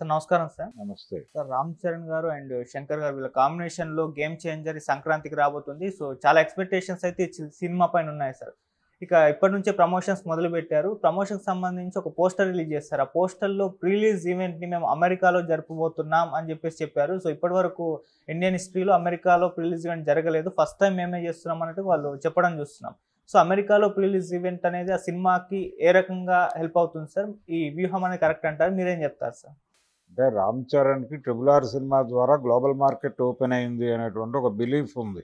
Sir నమస్కారం sir. నమస్తే. Sir 'Ram Charan' గారు అండ్ 'శంకర్' గారు వీళ్ళ కాంబినేషన్‌లో 'గేమ్ చేంజర్' ఈ సంక్రాంతికి రాబోతుంది. సో, చాలా ఎక్స్‌పెక్టేషన్స్ అయితే ఈ సినిమా పైన ఉన్నాయి సార్. ఇక ఇప్పటి నుంచే ప్రమోషన్స్ మొదలుపెట్టారు. ప్రమోషన్‌కి సంబంధించి ఒక పోస్టర్ రిలీజ్ చేశారు. ఆ పోస్టర్‌లో ప్రీ రిలీజ్ ఈవెంట్‌ని మేము అమెరికాలో జరుపబోతున్నాం అని చెప్పారు. సో, ఇప్పటివరకు ఇండియన్ హిస్టరీలో అమెరికాలో ప్రీ రిలీజ్ ఈవెంట్ జరగలేదు. ఫస్ట్ టైం మేమే చేస్తున్నాం అన్నట్టు వాళ్ళు చెప్పడం చూస్తున్నాం. సో, అమెరికాలో ప్రీ రిలీజ్ ఈవెంట్ అనేది ఆ సినిమాకి ఏ రకంగా హెల్ప్ అవుతుంది సార్? ఈ వ్యూహం అనేది కరెక్ట్ అంటారు? మీరేం చెప్తారు సార్? అంటే 'రామ్ చరణ్‌కి' 'ట్రిపుల్ ఆర్' సినిమా ద్వారా గ్లోబల్ మార్కెట్ ఓపెన్ అయింది అనేటువంటి ఒక బిలీఫ్ ఉంది.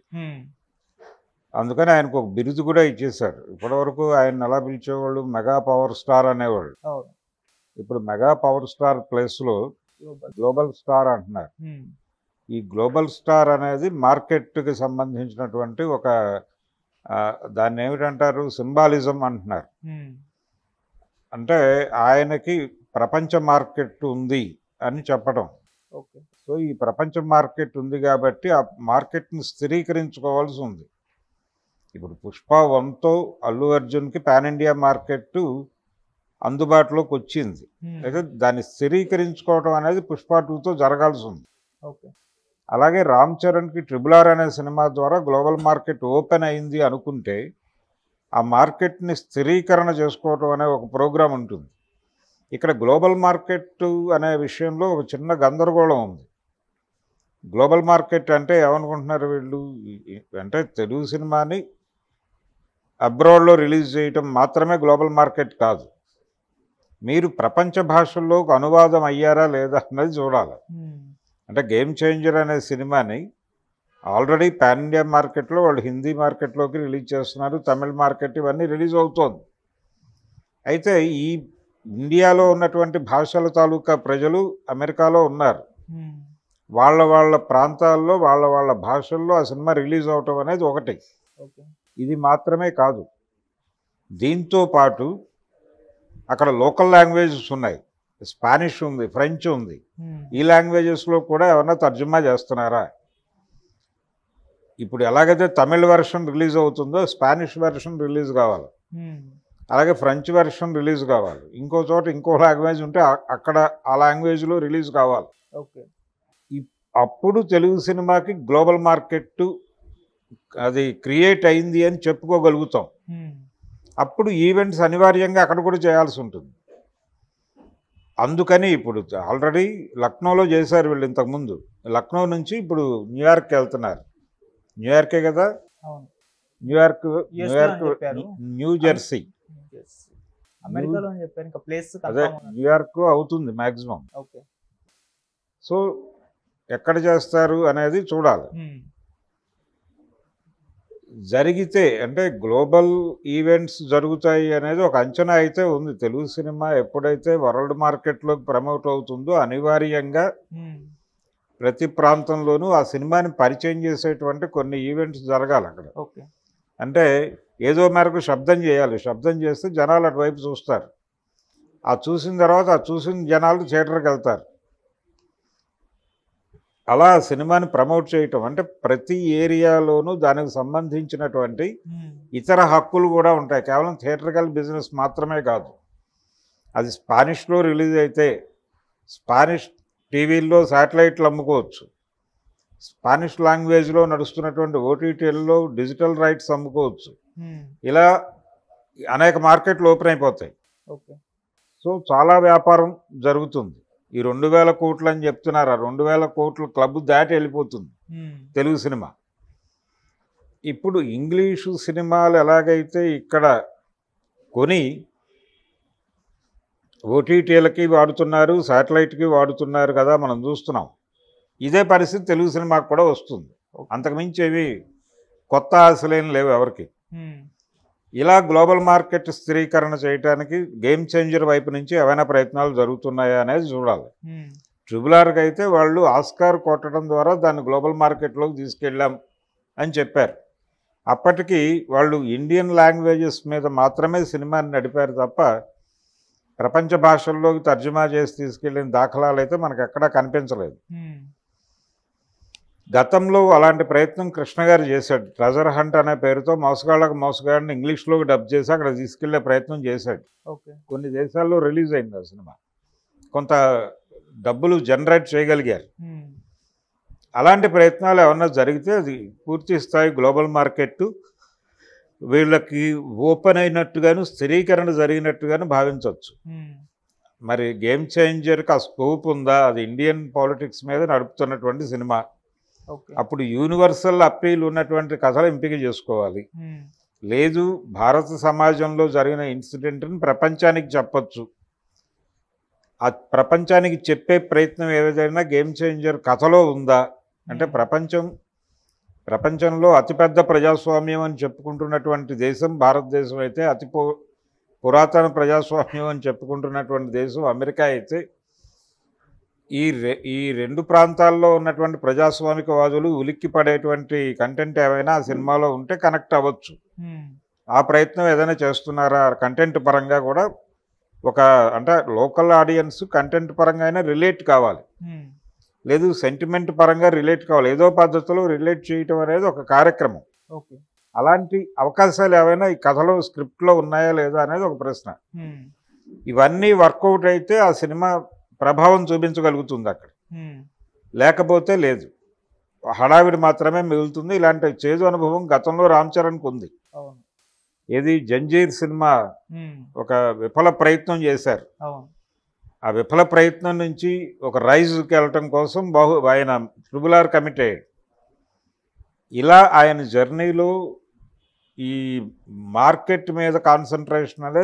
అందుకని ఆయనకు ఒక బిరుదు కూడా ఇచ్చేశారు. ఇప్పటివరకు ఆయన ఎలా పిలిచేవాళ్ళు, మెగా పవర్ స్టార్ అనేవాళ్ళు. అవును. ఇప్పుడు మెగా పవర్ స్టార్ ప్లేస్లో గ్లోబల్ స్టార్ అంటున్నారు. ఈ గ్లోబల్ స్టార్ అనేది మార్కెట్కి సంబంధించినటువంటి ఒక దాన్ని ఏమిటంటారు, సింబాలిజం అంటున్నారు. అంటే ఆయనకి ప్రపంచ మార్కెట్ ఉంది అని చెప్పడం. ఓకే. సో ఈ ప్రపంచ మార్కెట్ ఉంది కాబట్టి ఆ మార్కెట్ని స్థిరీకరించుకోవాల్సి ఉంది. ఇప్పుడు 'పుష్ప 1'తో అల్లు అర్జున్కి పాన్ ఇండియా మార్కెట్ అందుబాటులోకి వచ్చింది. అయితే దాన్ని స్థిరీకరించుకోవడం అనేది 'పుష్ప 2'తో జరగాల్సి ఉంది. ఓకే. అలాగే 'రామ్ చరణ్'కి 'ట్రిపుల్ ఆర్' అనే సినిమా ద్వారా గ్లోబల్ మార్కెట్ ఓపెన్ అయింది అనుకుంటే ఆ మార్కెట్ని స్థిరీకరణ చేసుకోవడం అనే ఒక ప్రోగ్రాం ఉంటుంది. ఇక్కడ గ్లోబల్ మార్కెట్ అనే విషయంలో ఒక చిన్న గందరగోళం ఉంది. గ్లోబల్ మార్కెట్ అంటే ఏమనుకుంటున్నారు వీళ్ళు, అంటే తెలుగు సినిమాని అబ్రాడ్లో రిలీజ్ చేయటం మాత్రమే గ్లోబల్ మార్కెట్ కాదు. మీరు ప్రపంచ భాషల్లోకి అనువాదం అయ్యారా లేదా అన్నది చూడాలి. అంటే 'గేమ్ చేంజర్' అనే సినిమాని ఆల్రెడీ పాన్ ఇండియా మార్కెట్లో వాళ్ళు హిందీ మార్కెట్లోకి రిలీజ్ చేస్తున్నారు, తమిళ మార్కెట్ ఇవన్నీ రిలీజ్ అవుతోంది. అయితే ఈ ఇండియాలో ఉన్నటువంటి భాషల తాలూకా ప్రజలు అమెరికాలో ఉన్నారు. వాళ్ళ ప్రాంతాల్లో వాళ్ళ భాషల్లో ఆ సినిమా రిలీజ్ అవటం అనేది ఒకటి. ఇది మాత్రమే కాదు, దీంతో పాటు అక్కడ లోకల్ లాంగ్వేజెస్ ఉన్నాయి. స్పానిష్ ఉంది, ఫ్రెంచ్ ఉంది. ఈ లాంగ్వేజెస్లో కూడా ఏమన్నా తర్జుమా చేస్తున్నారా? ఇప్పుడు ఎలాగైతే తమిళ్ వెర్షన్ రిలీజ్ అవుతుందో స్పానిష్ వెర్షన్ రిలీజ్ కావాలి, అలాగే ఫ్రెంచ్ వెర్షన్ రిలీజ్ కావాలి, ఇంకో చోట ఇంకో లాంగ్వేజ్ ఉంటే అక్కడ ఆ లాంగ్వేజ్లో రిలీజ్ కావాలి. ఓకే. అప్పుడు తెలుగు సినిమాకి గ్లోబల్ మార్కెట్ అది క్రియేట్ అయింది అని చెప్పుకోగలుగుతాం. అప్పుడు ఈవెంట్స్ అనివార్యంగా అక్కడ కూడా చేయాల్సి ఉంటుంది. అందుకని ఇప్పుడు ఆల్రెడీ లక్నోలో చేశారు వీళ్ళు ఇంతకుముందు. లక్నో నుంచి ఇప్పుడు న్యూయార్క్కి వెళ్తున్నారు. న్యూయార్కే కదా, న్యూయార్క్ న్యూ జెర్సీ, అమెరికాలో అని చెప్పారు. ఇంకా ప్లేస్ అదే న్యూయార్క్ అవుతుంది మ్యాక్సిమం. ఓకే. సో ఎక్కడ చేస్తారు అనేది చూడాలి. జరిగితే అంటే గ్లోబల్ ఈవెంట్స్ జరుగుతాయి అనేది ఒక అంచనా అయితే ఉంది. తెలుగు సినిమా ఎప్పుడైతే వరల్డ్ మార్కెట్లోకి ప్రమోట్ అవుతుందో అనివార్యంగా ప్రతి ప్రాంతంలోనూ ఆ సినిమాని పరిచయం చేసేటువంటి కొన్ని ఈవెంట్స్ జరగాలి అక్కడ. ఓకే. అంటే ఏదో మేరకు శబ్దం చేయాలి. శబ్దం చేస్తే జనాలు అటువైపు చూస్తారు. ఆ చూసిన తర్వాత ఆ చూసిన జనాలు థియేటర్కి వెళ్తారు. అలా సినిమాని ప్రమోట్ చేయటం అంటే ప్రతి ఏరియాలోనూ దానికి సంబంధించినటువంటి ఇతర హక్కులు కూడా ఉంటాయి. కేవలం థియేటర్కల్ బిజినెస్ మాత్రమే కాదు. అది స్పానిష్లో రిలీజ్ అయితే స్పానిష్ టీవీల్లో శాటిలైట్లు అమ్ముకోవచ్చు, స్పానిష్ లాంగ్వేజ్లో నడుస్తున్నటువంటి ఓటీటీల్లో డిజిటల్ రైట్స్ అమ్ముకోవచ్చు. ఇలా అనేక మార్కెట్లు ఓపెన్ అయిపోతాయి. సో చాలా వ్యాపారం జరుగుతుంది. ఈ 2000 కోట్లు అని చెప్తున్నారు. ఆ 2000 కోట్ల క్లబ్ దాటి వెళ్ళిపోతుంది తెలుగు సినిమా. ఇప్పుడు ఇంగ్లీషు సినిమాలు ఎలాగైతే ఇక్కడ కొని ఓటీటీలకి వాడుతున్నారు, శాటిలైట్కి వాడుతున్నారు కదా, మనం చూస్తున్నాం. ఇదే పరిస్థితి తెలుగు సినిమాకు కూడా వస్తుంది. అంతకుమించి ఏవి కొత్త ఆశలేం లేవు ఎవరికి. ఇలా గ్లోబల్ మార్కెట్ స్థిరీకరణ చేయడానికి 'గేమ్ చేంజర్' వైపు నుంచి ఏమైనా ప్రయత్నాలు జరుగుతున్నాయా అనేది చూడాలి. 'ట్రిపుల్ ఆర్'కి అయితే వాళ్ళు ఆస్కార్ కొట్టడం ద్వారా దాన్ని గ్లోబల్ మార్కెట్లోకి తీసుకెళ్ళాం అని చెప్పారు. అప్పటికి వాళ్ళు ఇండియన్ లాంగ్వేజెస్ మీద మాత్రమే సినిమాని నడిపారు తప్ప ప్రపంచ భాషల్లోకి తర్జుమా చేసి తీసుకెళ్ళిన దాఖలాలు అయితే మనకు ఎక్కడా కనిపించలేదు. గతంలో అలాంటి ప్రయత్నం కృష్ణ గారు చేశాడు. 'ట్రెజర్ హంట్' అనే పేరుతో మోసగాళ్ళకు మోసగాడిని ఇంగ్లీష్లోకి డబ్ చేసి అక్కడ తీసుకెళ్లే ప్రయత్నం చేశాడు. కొన్ని దేశాల్లో రిలీజ్ అయింది ఆ సినిమా. కొంత డబ్బులు జనరేట్ చేయగలిగారు. ఉమ్, అలాంటి ప్రయత్నాలు ఏమన్నా జరిగితే అది పూర్తి స్థాయి గ్లోబల్ మార్కెట్ వీళ్ళకి ఓపెన్ అయినట్టుగాను స్థిరీకరణ జరిగినట్టుగాను భావించవచ్చు. ఉమ్, మరి గేమ్ చేంజర్కి ఆ స్కోప్ ఉందా? అది ఇండియన్ పాలిటిక్స్ మీద నడుపుతున్నటువంటి సినిమా. ఓకే. అప్పుడు యూనివర్సల్ అప్పీల్ ఉన్నటువంటి కథలు ఎంపిక చేసుకోవాలి. ఉమ్, లేదు, భారత సమాజంలో జరిగిన ఇన్సిడెంట్ని ప్రపంచానికి చెప్పచ్చు. ఆ ప్రపంచానికి చెప్పే ప్రయత్నం ఏదైనా గేమ్ చేంజర్ కథలో ఉందా అంటే ప్రపంచంలో అతిపెద్ద ప్రజాస్వామ్యం అని చెప్పుకుంటున్నటువంటి దేశం భారతదేశం అయితే, పురాతన ప్రజాస్వామ్యం అని చెప్పుకుంటున్నటువంటి దేశం అమెరికా అయితే, ఈ రెండు ప్రాంతాల్లో ఉన్నటువంటి ప్రజాస్వామికవాదులు ఉలిక్కి పడేటువంటి కంటెంట్ ఏమైనా ఆ సినిమాలో ఉంటే కనెక్ట్ అవ్వచ్చు. ఉమ్, ఆ ప్రయత్నం ఏదైనా చేస్తున్నారా కంటెంట్ పరంగా కూడా? అంటే లోకల్ ఆడియన్స్ కంటెంట్ పరంగా అయినా రిలేట్ కావాలి, ఉమ్, లేదు సెంటిమెంట్ పరంగా రిలేట్ కావాలి. ఏదో పద్ధతిలో రిలేట్ చేయటం అనేది ఒక కార్యక్రమం. ఓకే. అలాంటి అవకాశాలు ఏవైనా ఈ కథలో స్క్రిప్ట్లో ఉన్నాయా లేదా అనేది ఒక ప్రశ్న. ఉమ్, ఇవన్నీ వర్కౌట్ అయితే ఆ సినిమా ప్రభావం చూపించగలుగుతుంది అక్కడ, ఉమ్, లేకపోతే లేదు, హడావిడి మాత్రమే మిగులుతుంది. ఇలాంటి చేదు అనుభవం గతంలో రామ్ చరణ్కి ఉంది. అవును. ఏది జంజీర్ సినిమా ఉమ్, ఒక విఫల ప్రయత్నం చేశారు. అవును. ఆ విఫల ప్రయత్నం నుంచి ఒక రైజ్కి వెళ్ళటం కోసం ఆయన RRR కమిట్ అయ్యాడు. ఇలా ఆయన జర్నీలో ఈ మార్కెట్ మీద కాన్సన్ట్రేషన్ అనేది